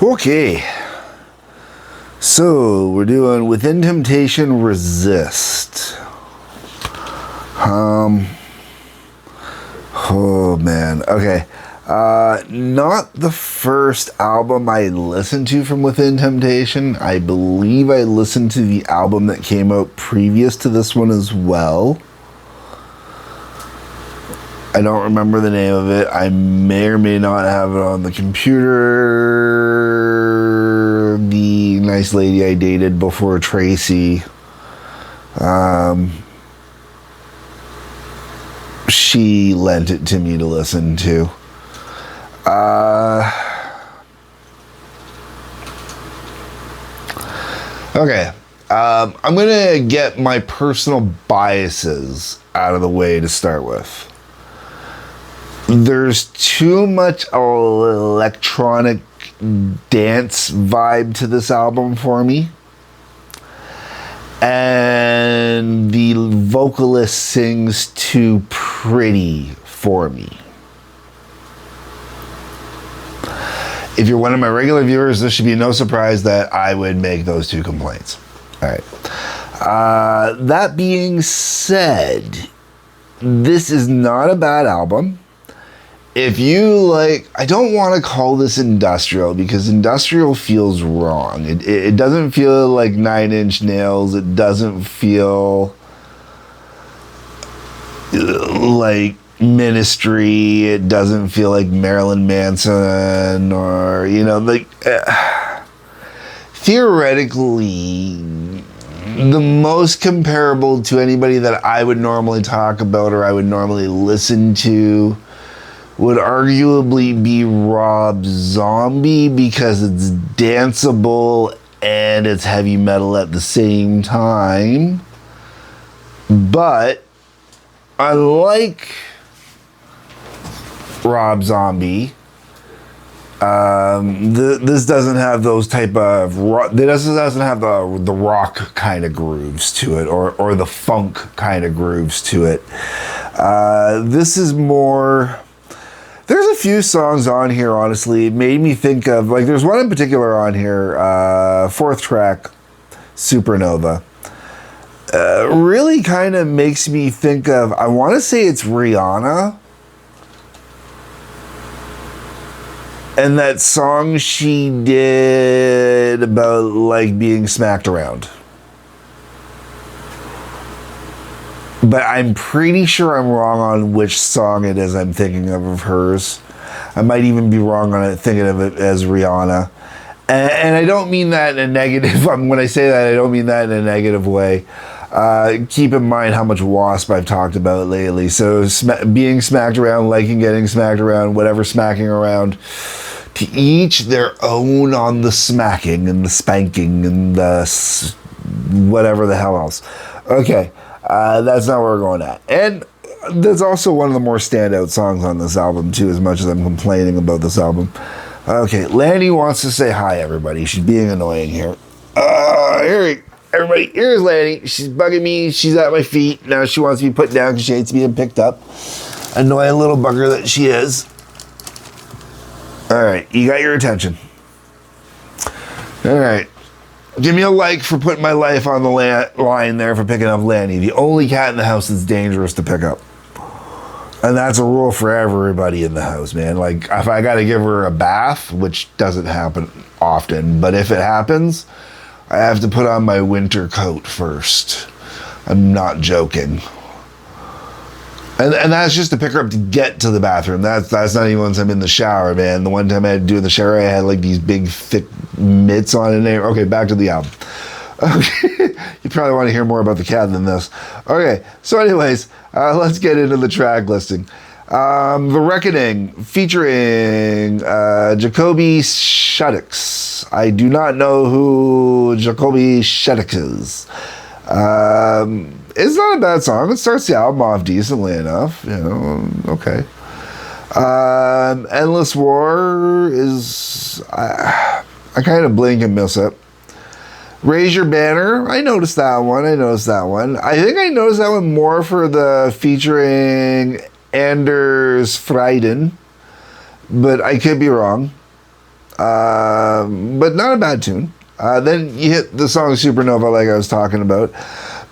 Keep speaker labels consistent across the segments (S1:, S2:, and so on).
S1: Okay. So, we're doing Within Temptation Resist. Oh man. Okay. Not the first album I listened to from Within Temptation. I believe I listened to the album that came out previous to this one as well. I don't remember the name of it. I may or may not have it on the computer. The nice lady I dated before Tracey, she lent it to me to listen to. Okay. I'm going to get my personal biases out of the way to start with. There's too much electronic dance vibe to this album for me. And the vocalist sings too pretty for me. If you're one of my regular viewers, this should be no surprise that I would make those two complaints. All right. That being said, this is not a bad album. If you like, I don't want to call this industrial because industrial feels wrong. It doesn't feel like Nine Inch Nails. It doesn't feel like Ministry. It doesn't feel like Marilyn Manson or, like theoretically, the most comparable to anybody that I would normally talk about or I would normally listen to would arguably be Rob Zombie because it's danceable and it's heavy metal at the same time. But I like Rob Zombie. This doesn't have those type of this doesn't have the rock kind of grooves to it or the funk kind of grooves to it. This is more. There's a few songs on here, honestly. It made me think of, there's one in particular on here, fourth track, Supernova. Really kind of makes me think of, I want to say it's Rihanna. And that song she did about, being smacked around. But I'm pretty sure I'm wrong on which song it is I'm thinking of hers. I might even be wrong on it, thinking of it as Rihanna. And I don't mean that in a negative, when I say that, I don't mean that in a negative way. Keep in mind how much WASP I've talked about lately. So being smacked around, liking getting smacked around, whatever smacking around. To each their own on the smacking and the spanking and the whatever the hell else. Okay. That's not where we're going at. And that's also one of the more standout songs on this album, too, as much as I'm complaining about this album. Okay, Lanny wants to say hi, everybody. She's being annoying here. Everybody, here's Lanny. She's bugging me. She's at my feet. Now she wants to be put down because she hates being picked up. Annoying little bugger that she is. All right, you got your attention. All right. Give me a like for putting my life on the line there for picking up Lanny, the only cat in the house that's dangerous to pick up. And that's a rule for everybody in the house, man. If I got to give her a bath, which doesn't happen often, but if it happens, I have to put on my winter coat first. I'm not joking. And that's just to pick her up to get to the bathroom. That's not even once I'm in the shower, man. The one time I had to do in the shower, I had these big thick mitts on in there. Okay, back to the album. Okay, you probably want to hear more about the cat than this. Okay, so anyways, let's get into the track listing. The Reckoning, featuring Jacoby Shaddix. I do not know who Jacoby Shaddix is. It's not a bad song. It starts the album off decently enough. Okay. Endless War is... I kind of blink and miss it. Raise Your Banner. I noticed that one. I think I noticed that one more for the featuring Anders Freiden. But I could be wrong. but not a bad tune. Then you hit the song Supernova, like I was talking about.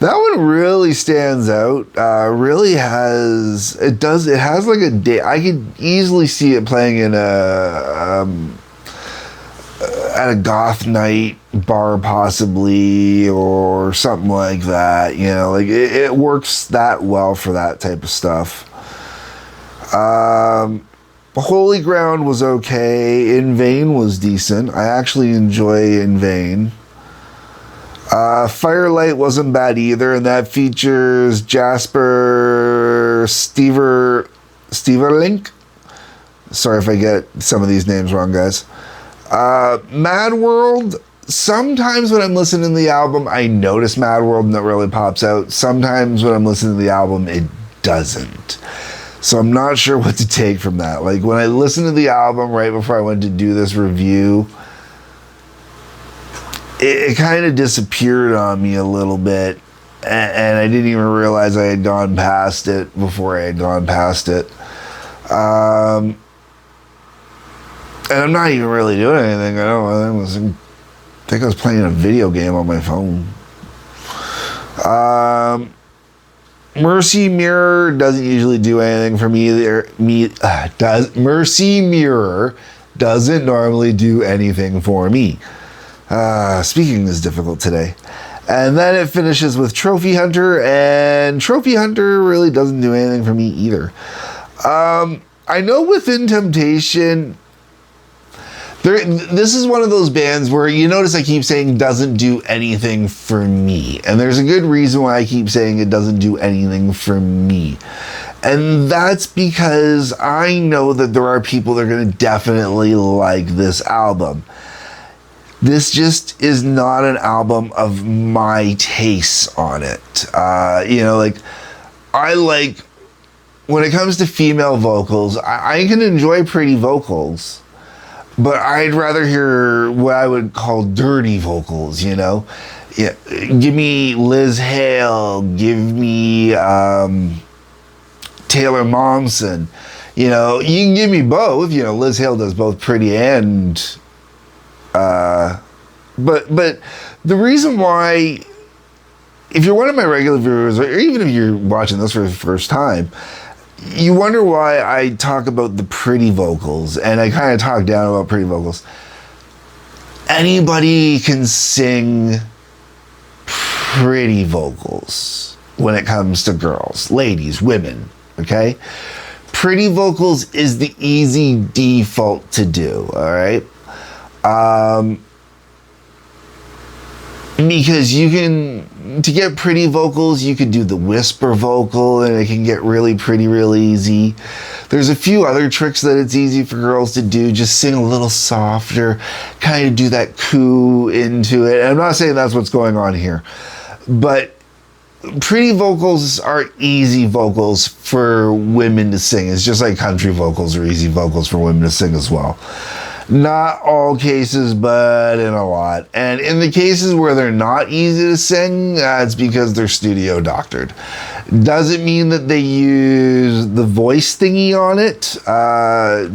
S1: That one really stands out. Really has it has like a day. I could easily see it playing in at a goth night bar possibly, or something like that. You know, like it works that well for that type of stuff. Holy Ground was okay. In Vain was decent. I actually enjoy In Vain. Firelight wasn't bad either, and that features Jasper Steverlink. Sorry if I get some of these names wrong, guys. Mad World, sometimes when I'm listening to the album, I notice Mad World and it really pops out. Sometimes when I'm listening to the album, it doesn't. So I'm not sure what to take from that. Like when I listened to the album right before I went to do this review, it kind of disappeared on me a little bit. And I didn't even realize I had gone past it before I had gone past it. And I'm not even really doing anything. I think I was playing a video game on my phone. Mercy Mirror doesn't usually do anything for me. Mercy Mirror doesn't normally do anything for me. Speaking is difficult today. And then it finishes with Trophy Hunter, and Trophy Hunter really doesn't do anything for me either. I know Within Temptation, this is one of those bands where you notice I keep saying doesn't do anything for me. And there's a good reason why I keep saying it doesn't do anything for me. And that's because I know that there are people that are going to definitely like this album. This just is not an album of my tastes on it. Like, I like, when it comes to female vocals, I can enjoy pretty vocals. But I'd rather hear what I would call dirty vocals, you know? Yeah, give me Liz Hale, give me Taylor Momsen. You know, you can give me both. You know, Liz Hale does both pretty and... But the reason why, if you're one of my regular viewers, or even if you're watching this for the first time, you wonder why I talk about the pretty vocals, and I kind of talk down about pretty vocals. Anybody can sing pretty vocals when it comes to girls, ladies, women, okay? Pretty vocals is the easy default to do, all right? Because you can, to get pretty vocals, you could do the whisper vocal, and it can get really pretty real easy. There's a few other tricks that it's easy for girls to do. Just sing a little softer, kind of do that coo into it. And I'm not saying that's what's going on here, but pretty vocals are easy vocals for women to sing. It's just like country vocals are easy vocals for women to sing as well. Not all cases, but in a lot. And in the cases where they're not easy to sing, it's because they're studio doctored. Doesn't mean that they use the voice thingy on it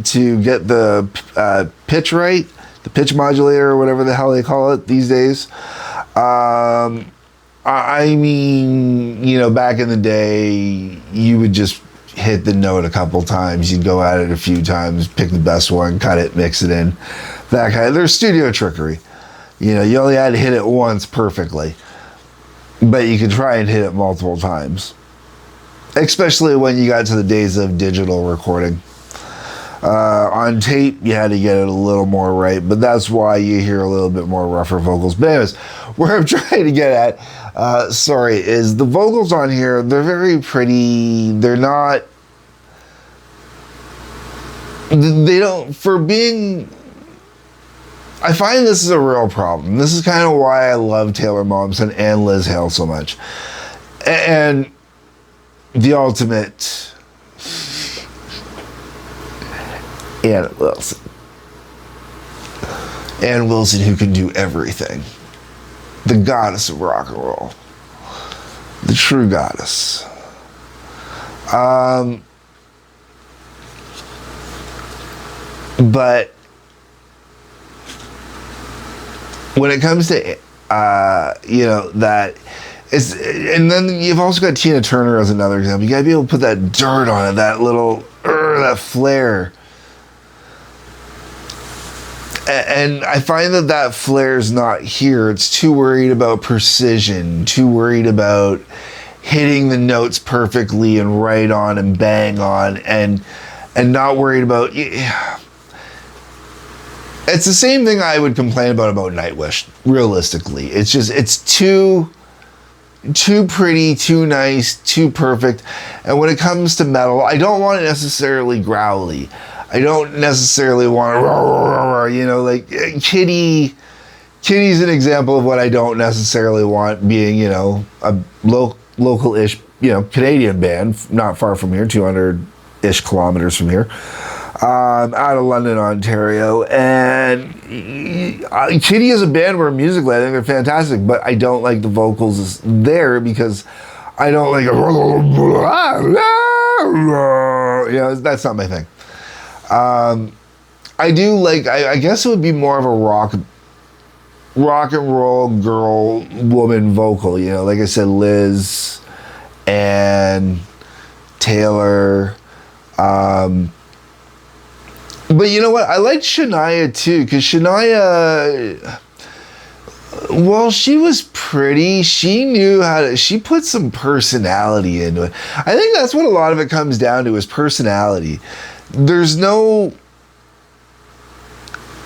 S1: to get the pitch right, the pitch modulator or whatever the hell they call it these days. I mean, you know, back in the day, you would just hit the note a couple times, you'd go at it a few times, pick the best one, cut it, mix it in, that kind of, there's studio trickery. You know, you only had to hit it once perfectly, but you could try and hit it multiple times, especially when you got to the days of digital recording. On tape, you had to get it a little more right, but that's why you hear a little bit more rougher vocals. But anyways, where I'm trying to get at, is the vocals on here, they're very pretty. They're not, they don't, for being, I find this is a real problem. This is kind of why I love Taylor Momsen and Liz Hale so much. And the ultimate Ann Wilson. Ann Wilson, who can do everything. The goddess of rock and roll. The true goddess. But when it comes to that is, and then you've also got Tina Turner as another example. You gotta be able to put that dirt on it, that little that flair. And I find that flair's not here. It's too worried about precision, too worried about hitting the notes perfectly and right on and bang on, and not worried about. It's the same thing I would complain about Nightwish. Realistically, it's just too pretty, too nice, too perfect. And when it comes to metal, I don't want it necessarily growly. I don't necessarily want to, like Kitty's an example of what I don't necessarily want, being, a local-ish, Canadian band, not far from here, 200-ish kilometers from here, out of London, Ontario. And Kitty is a band where musically I think they're fantastic, but I don't like the vocals there because I don't like that's not my thing. I do like, I guess it would be more of a rock and roll girl woman vocal, like I said, Liz and Taylor. But you know what? I liked Shania too, because Shania, well, she was pretty. She knew she put some personality into it. I think that's what a lot of it comes down to, is personality. There's no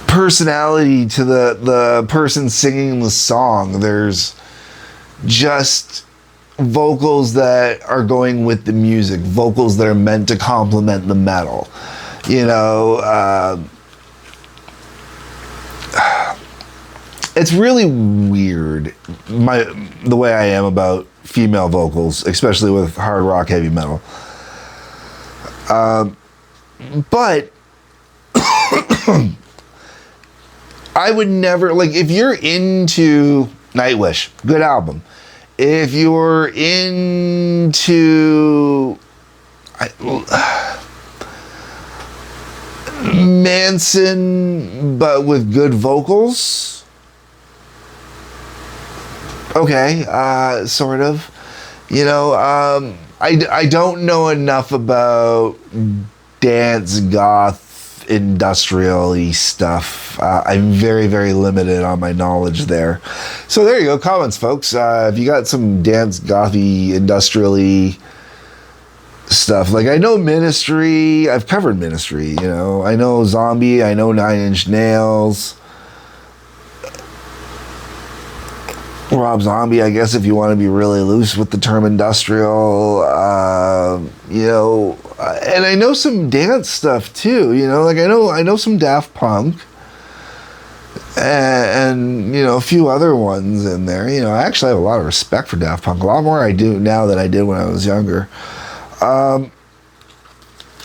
S1: personality to the person singing the song. There's just vocals that are going with the music, vocals that are meant to complement the metal. It's really weird, the way I am about female vocals, especially with hard rock, heavy metal. But I would never, like, if you're into Nightwish, good album. If you're into Manson, but with good vocals, okay, sort of. I don't know enough about dance, goth, industrial-y stuff. I'm very, very limited on my knowledge there. So there you go, comments, folks. If you got some dance, gothy, industrial-y stuff, like I know Ministry, I've covered Ministry, I know Zombie, I know 9 Inch Nails, Rob Zombie, I guess, if you want to be really loose with the term industrial, and I know some dance stuff too, like I know some Daft Punk, and a few other ones in there. I actually have a lot of respect for Daft Punk, a lot more I do now than I did when I was younger.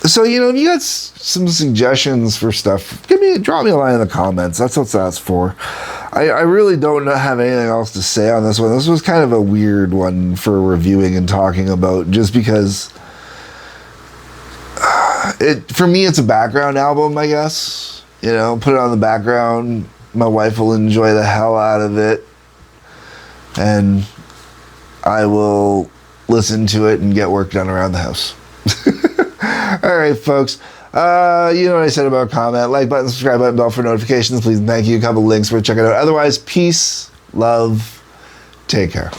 S1: So, if you got some suggestions for stuff, drop me a line in the comments. That's what that's for. I really don't have anything else to say on this one. This was kind of a weird one for reviewing and talking about, just because for me, it's a background album, I guess. Put it on the background. My wife will enjoy the hell out of it, and I will listen to it and get work done around the house. All right, folks. You know what I said about comment, like button, subscribe button, bell for notifications, please and thank you. A couple links for check it out. Otherwise, peace, love, take care.